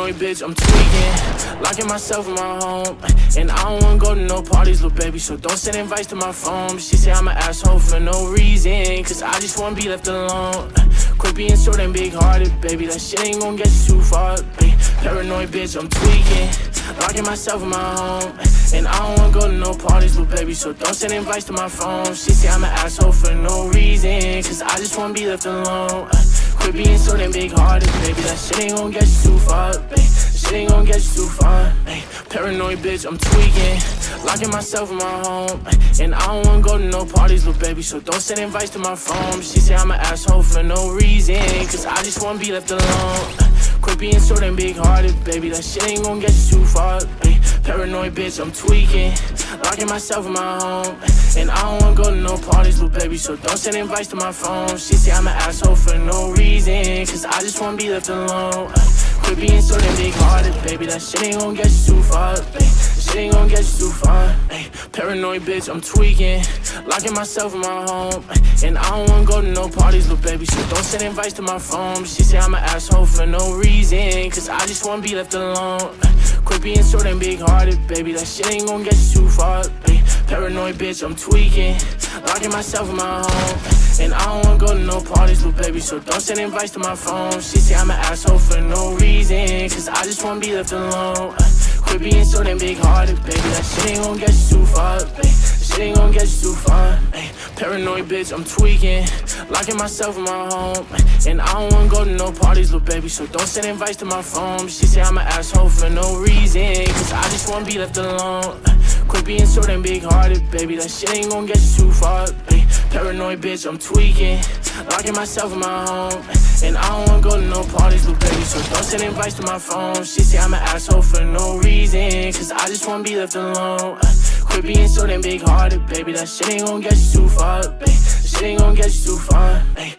Paranoid bitch, I'm tweaking, locking myself in my home. And I don't wanna go to no parties, little baby, so don't send invites to my phone. She say I'm an asshole for no reason, cause I just wanna be left alone. Quit being so damn big-hearted, baby, that shit ain't gon' get you too far, baby. Paranoid bitch, I'm tweaking, locking myself in my home. And I don't wanna go to no parties, little baby, so don't send invites to my phone. She say I'm an asshole for no reason, cause I just wanna be left alone. Quit being so damn big-hearted, baby, that shit ain't gon' get you too far, baby. That shit ain't gon' get you too far, baby. Paranoid bitch, I'm tweaking, locking myself in my home. And I don't wanna go to no parties, little baby, so don't send invites to my phone. She say I'm an asshole for no reason, cause I just wanna be left alone. Quit being so damn big-hearted, baby, that shit ain't gon' get you too far, baby. Paranoid bitch, I'm tweaking, locking myself in my home. And I don't wanna go to no parties, little baby, so don't send invites to my phone. She say I'm an asshole for no reason, cause I just wanna be left alone. Quit being so damn big-hearted, baby, that shit ain't gon' get you too far, baby. That shit ain't gon' get you too far, ay. Paranoid bitch, I'm tweaking, locking myself in my home. And I don't wanna go to no parties, little baby, so don't send invites to my phone. She say I'm an asshole for no reason, cause I just wanna be left alone. Quit being so damn big-hearted, baby, that shit ain't gon' get you too far, baby. Paranoid bitch, I'm tweaking, locking myself in my home. And I don't wanna go to no parties, little baby, so don't send invites to my phone. She say I'm an asshole for no reason, cause I just wanna be left alone. Quit being so damn big-hearted, baby, that shit ain't gon' get you too far, baby. That shit ain't gon' get you too far, ay. Paranoid bitch, I'm tweaking, locking myself in my home. And I don't wanna go to no parties, little baby, so don't send invites to my phone. She say I'm an asshole for no reason, cause I just wanna be left alone. Quit being so damn big-hearted, baby, that shit ain't gon' get you too far, baby. Paranoid bitch, I'm tweaking, locking myself in my home. And I don't wanna go to no parties, little baby, so don't send invites to my phone. She say I'm an asshole for no reason, cause I just wanna be left alone. Quit being so damn big-hearted, baby, that shit ain't gon' get you too far, baby. That shit ain't gon' get you too far, ay.